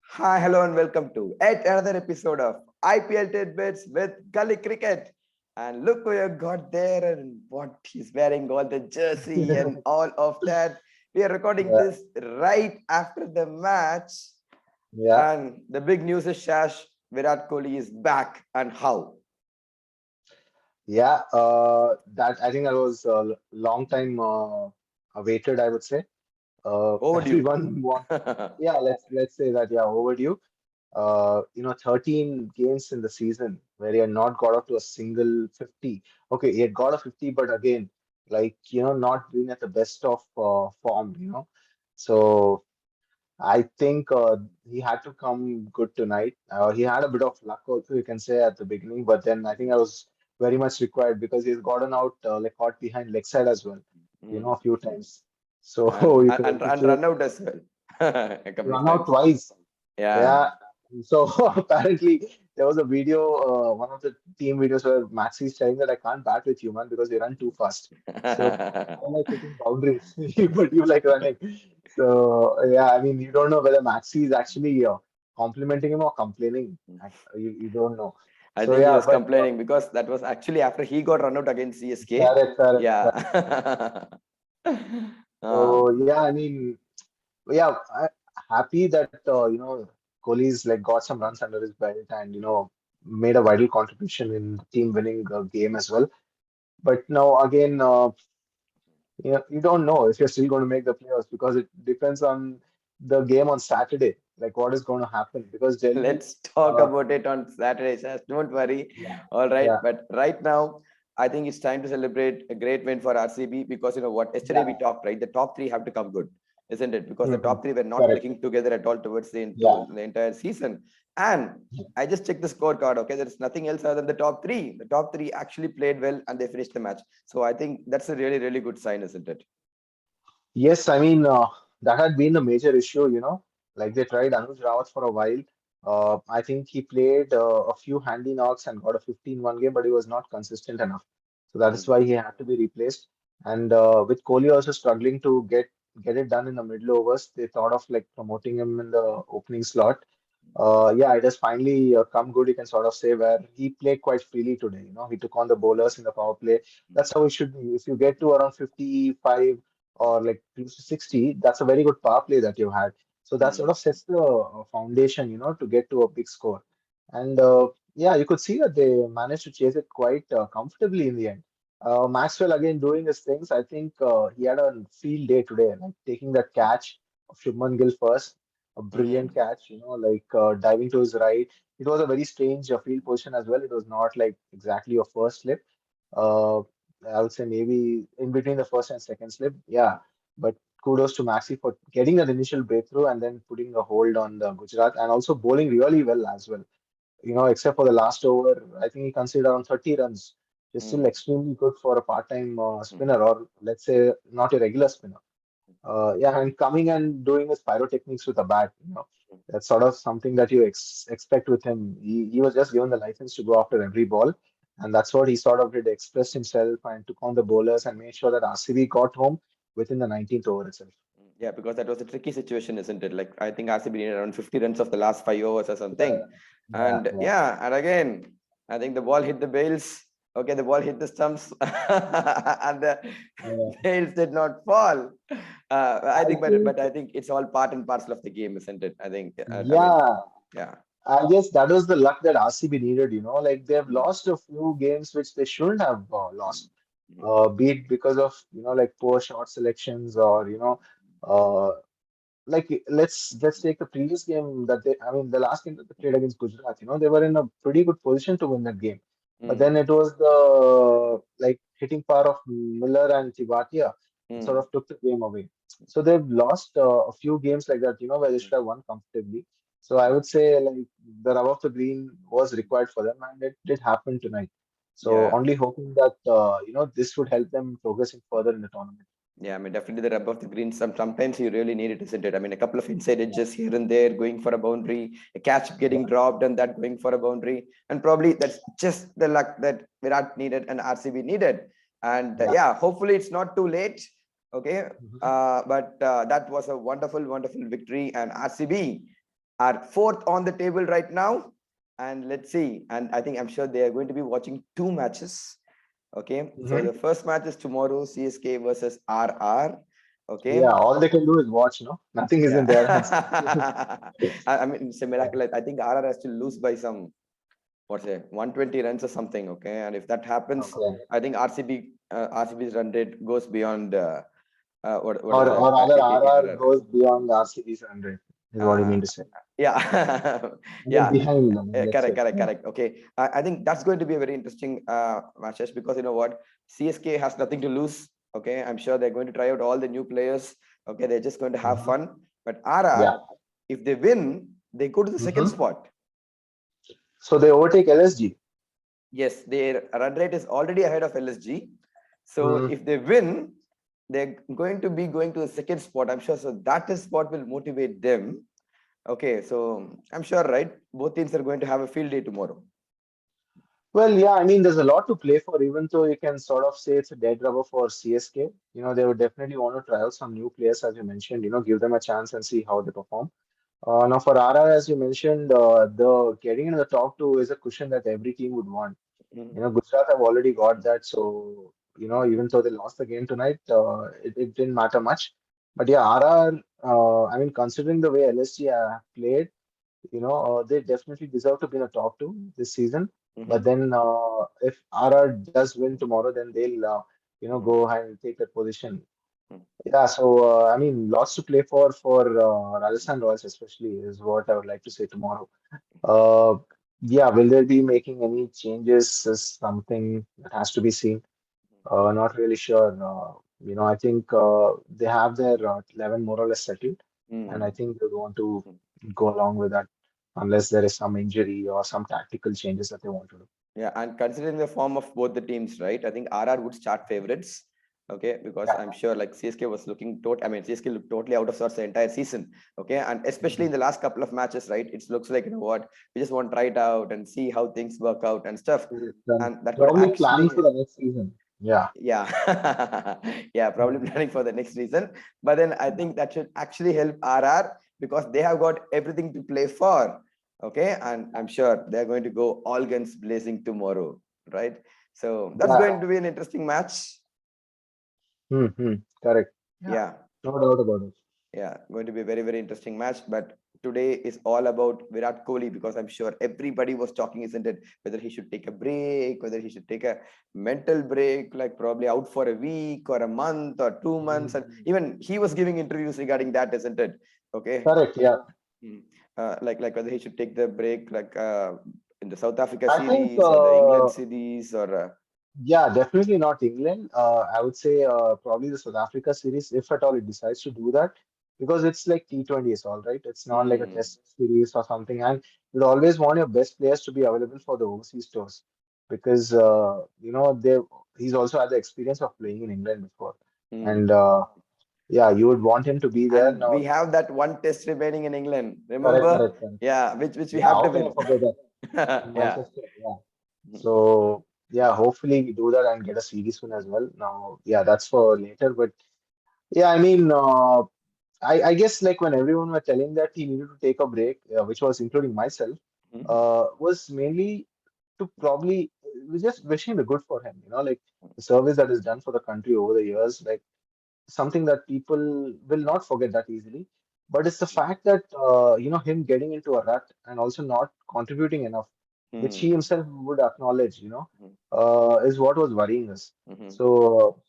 Hi, hello, and welcome to yet another episode of IPL Titbits with Gully Cricket. And look who you got there and what he's wearing, all the jersey and all of that. We are recording Yeah, this right after the match. yeah, And the big news is Shash, Virat Kohli is back and how? yeah. That I think that was a long time awaited, I would say. Overdue. Everyone want, yeah. Let's say that, yeah, overdue. 13 games in the season where he had not got up to a single 50. Okay, he had got a 50, but again, not being at the best of form. So I think he had to come good tonight. He had a bit of luck also, you can say, at the beginning, but then I think that was very much required because he's gotten out like caught behind leg side as well, Mm. a few times. So and, you can and, and appreciate run out as well a couple of run out times. twice. Yeah. Yeah. So apparently there was a video, one of the team videos where Maxi is saying that I can't bat with you, man, because you run too fast. So I like hitting boundaries, but you like running. So yeah, I mean, you don't know whether Maxi is actually complimenting him or complaining. You don't know. I So think he yeah, was but complaining because that was actually after he got run out against CSK. correct, correct, correct. Yeah. So uh, yeah, I mean, yeah, happy that Kohli's like got some runs under his belt and made a vital contribution in team winning game as well. But now again, you don't know if you're still going to make the playoffs because it depends on the game on Saturday, like what is going to happen because Delhi, let's talk uh, about it on Saturday, Sas. Don't worry. yeah, All right. yeah, But right now, I think it's time to celebrate a great win for RCB because you know what? Yesterday yeah, we talked, right? The top three have to come good, isn't it? Because the mhm, top three were not correct, clicking together at all towards yeah. the entire season. And I just checked the scorecard. Okay, there's nothing else other than the top three. The top three actually played well and they finished the match. So I think that's a really, really good sign, isn't it? Yes, I mean, that had been the major issue. Like they tried Anuj Rawat for a while. I think he played a few handy knocks and got a 15 game, but he was not consistent enough. So that is Mm. why he had to be replaced. And with Kohli also struggling to get it done in the middle overs, they thought of like promoting him in the opening slot. Yeah, it has finally come good, you can sort of say, where he played quite freely today. He took on the bowlers in the power play. That's how it should be. If you get to around 55 or like close to 60, that's a very good power play that you had. So that sort Mm. of sets the foundation, to get to a big score. And yeah, you could see that they managed to chase it quite comfortably in the end. Maxwell again doing his things. I think he had a field day today, like taking that catch of Shubman Gill first, a brilliant Mm. catch, like diving to his right. It was a very strange field position as well. It was not like exactly a first slip. Uh, I would say maybe in between the first and second slip. Yeah, but kudos to Maxi for getting that initial breakthrough and then putting a hold on the Gujarat and also bowling really well as well. Except for the last over, I think he conceded around 30 runs. It's still Mm. extremely good for a part-time Mm. spinner, or let's say not a regular spinner. Yeah, and coming and doing his pyrotechnics with a bat, that's sort of something that you expect with him. He was just given the license to go after every ball, and that's what he sort of did, expressed himself and took on the bowlers and made sure that RCB got home within the 19th over itself. Yeah, because that was a tricky situation, isn't it? Like I think RCB needed around 50 runs of the last 5 overs or something. Correct. Yeah, And yeah, yeah, and again, I think the ball hit the bails. Okay, the ball hit the stumps and the yeah. bails did not fall. I I think, think, but I think it's all part and parcel of the game, isn't it? I think, I mean, yeah, yeah. I guess that was the luck that RCB needed. Like they've lost a few games which they shouldn't have lost. Be it because of like poor shot selections or uh, like let's take the previous game that I mean the last game that they played against Gujarat. They were in a pretty good position to win that game, but then Mm, it was the like hitting power of Miller and Tivatia that sort mm, of took the game away. So they've lost a few games like that. Where they should have won comfortably. So I would say like the rub of the green was required for them, and it did happen tonight. So yeah. only hoping that this would help them progressing further in the tournament. Yeah, I mean, definitely the rub of the green. Sometimes you really need it, isn't it? I mean, a couple of inside edges here and there, going for a boundary, a catch Yeah, getting dropped, and that going for a boundary, and probably that's just the luck that Virat needed and RCB needed. And yeah. yeah, hopefully it's not too late. Okay, Mhm. but that was a wonderful, wonderful victory, and RCB. are fourth on the table right now. And let's see. And I think I'm sure they are going to be watching two matches. Okay. So Hmm. the first match is tomorrow, CSK versus RR. Yeah, Okay. all they can do is watch, no? Nothing is Yeah. in their hands. I mean, it's a Yeah. miracle. I think RR has to lose by some, what's it, 120 runs or something. Okay. And if that happens, Okay. I think RCB's run rate goes beyond what is Or the rather, RR RR. goes beyond RCB's 100, is what you Uh, mean to say. yeah. They're Yeah. behind them, let's Correct, say. correct, Yeah. correct. Okay. I think that's going to be a very interesting matches because you know what? CSK has nothing to lose. Okay. I'm sure they're going to try out all the new players. Okay. They're just going to have Mhm. fun. But RR, Yeah. if they win, they go to the second Hmm. spot. So they overtake LSG. Yes, their run rate is already ahead of LSG. So Mm. if they win, they're going to be going to the second spot. I'm sure. So that is what will motivate them. Okay, so I'm sure, right? Both teams are going to have a field day tomorrow. Well, yeah, I mean, there's a lot to play for, even though you can sort of say it's a dead rubber for CSK. They would definitely want to try out some new players, as you mentioned, give them a chance and see how they perform. Now, for RR, as you mentioned, the getting into the top two is a cushion that every team would want. Mm, Gujarat have already got that, so even though they lost the game tonight, it didn't matter much. But yeah, RR, I mean, considering the way LSG have played, they definitely deserve to be in the top two this season. But mhm, then, if RR does win tomorrow, then they'll, mhm, go ahead and take that position. mhm, Yeah, so I mean, lots to play for Rajasthan Royals, especially, is what I would like to say tomorrow. Uh, yeah, will they be making any changes? Is something that has to be seen. Not really sure. I think they have their 11 more or less settled, and I mhm, think they want to mhm. go along with that unless there is some injury or some tactical changes that they want to do. Yeah, and considering the form of both the teams, right? I think RR would start favorites. Okay, because Yeah. I'm sure like CSK was looking I mean, CSK looked totally out of sorts the entire season. Okay, and especially Mhm. in the last couple of matches, right? It looks like you know what we just want to try it out and see how things work out and stuff, and that could Probably planning for actually the next season. Yeah. yeah yeah probably Mhm. planning for the next season, but then I think that should actually help RR because they have got everything to play for. Okay, and I'm sure they're going to go all guns blazing tomorrow, right? So that's Yeah. going to be an interesting match. Hmm. Correct. Yeah. Yeah, No doubt about it. yeah, going to be a very very interesting match. But today is all about Virat Kohli because I'm sure everybody was talking, isn't it? Whether he should take a break, whether he should take a mental break, like probably out for a week or a month or 2 months, and Mhm. even he was giving interviews regarding that, isn't it? Okay. Correct. Yeah. Mm. Like whether he should take the break, like in the South Africa I think. series or the England series or Yeah, definitely not England. I would say probably the South Africa series, if at all it decides to do that, because it's like T20s, all right. It's not like a mm, test series or something. And you'd always want your best players to be available for the overseas tours because, he's also had the experience of playing in England before. And mm. yeah, you would want him to be there. And we Now, have that one test remaining in England. correct, Remember? correct, correct. Yeah, which we Yeah, have how to can I win. forget that? In Yeah. Manchester, yeah. So, yeah, hopefully we do that and get a series soon as well. Now, yeah, that's for later, but. Yeah, I mean, I guess like when everyone were telling that he needed to take a break, which was including myself, was mainly to probably was just wishing the good for him, like the service that is done for the country over the years, like something that people will not forget that easily. But it's the fact that him getting into a rut and also not contributing enough, which he himself would acknowledge, is what was worrying us. So.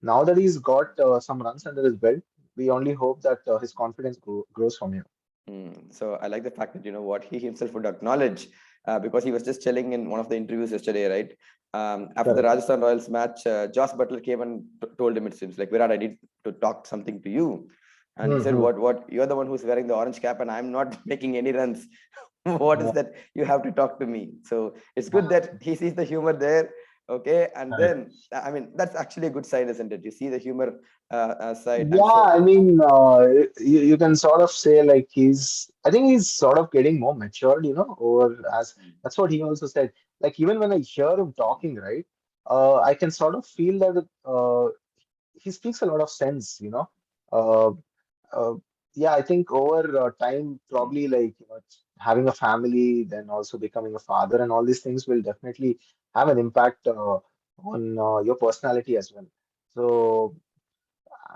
Now that he's got some runs under his belt, we only hope that his confidence grows from here. So I like the fact that you know what he himself would acknowledge because he was just telling in one of the interviews yesterday, right? After the Correct. Rajasthan Royals match, Josh Butler came and told him it seems like Virat, I need to talk something to you, and he said, Mm-hmm. "What? You're the one who's wearing the orange cap, and I'm not making any runs. What is Yeah, that? You have to talk to me." So it's good yeah, that he sees the humor there. Okay, and correct. then I mean that's actually a good sign, isn't it? You see the humor side. I'm Yeah, sure. I mean, you can sort of say like I think he's sort of getting more matured, or as that's what he also said. Like even when I hear him talking, right, I can sort of feel that he speaks a lot of sense, Uh, uh, yeah, I think over time, probably like having a family, then also becoming a father, and all these things will definitely have an impact on your personality as well. So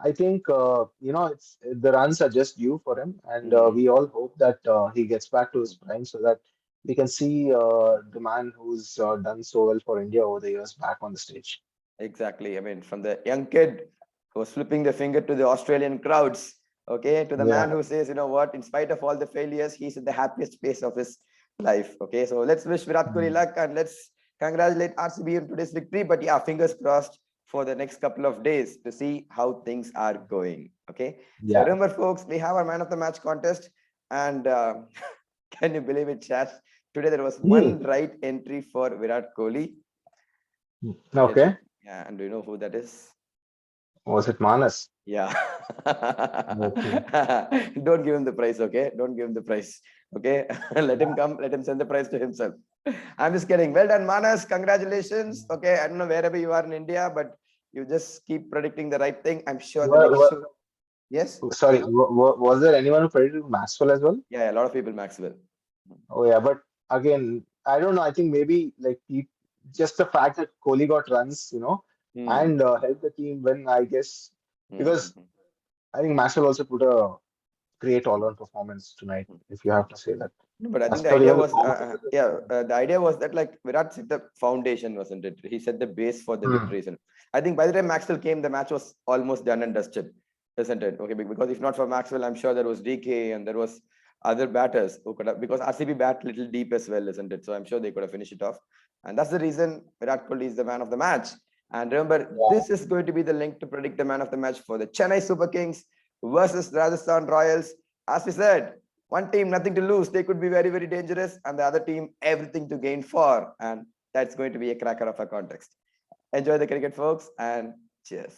I think it's the runs are just due for him, and Mm. we all hope that he gets back to his prime so that we can see the man who's done so well for India over the years back on the stage. Exactly. I mean, from the young kid who was flipping the finger to the Australian crowds, okay, to the man Yeah, who says, you know what, in spite of all the failures, he's at the happiest phase of his life. Okay, so let's wish Virat Kohli mm, luck and let's congratulate RCB on today's victory. But yeah, fingers crossed for the next couple of days to see how things are going. Okay, so yeah. remember, folks, we have our man of the match contest, and can you believe it, chat? Today there was Hmm. one right entry for Virat Kohli. Yes. Okay. Yeah, and do you know who that is? Was it Manas? Yeah. Okay. Don't give him the prize, okay? Don't give him the prize. Okay. Let him come, let him send the prize to himself. I'm just kidding. Well done, Manas. Congratulations. Okay. I don't know wherever you are in India, but you just keep predicting the right thing. I'm sure the next show. Yes. Sorry, was there anyone who predicted Maxwell as well? Yeah, a lot of people, Maxwell. Oh yeah, but again, I don't know. I think maybe like just the fact that Kohli got runs, Hmm. and helped the team win. I guess because Hmm. I think Maxwell also put a great all-round performance tonight. If you have to say that, No, but I think as the per idea even the was, commentators as yeah, well. the idea was that like Virat set the foundation, wasn't it? He set the base for the Hmm. victories. And I think by the time Maxwell came, the match was almost done and dusted, isn't it? Okay, because if not for Maxwell, I'm sure there was DK and there was other batters who could have, because RCB bat little deep as well, isn't it? So I'm sure they could have finished it off. And that's the reason Virat Kohli is the man of the match. And remember, Yeah. this is going to be the link to predict the man of the match for the Chennai Super Kings versus Rajasthan Royals. As we said, one team nothing to lose, they could be very very dangerous, and the other team everything to gain for, and that's going to be a cracker of a context. Enjoy the cricket, folks, and cheers.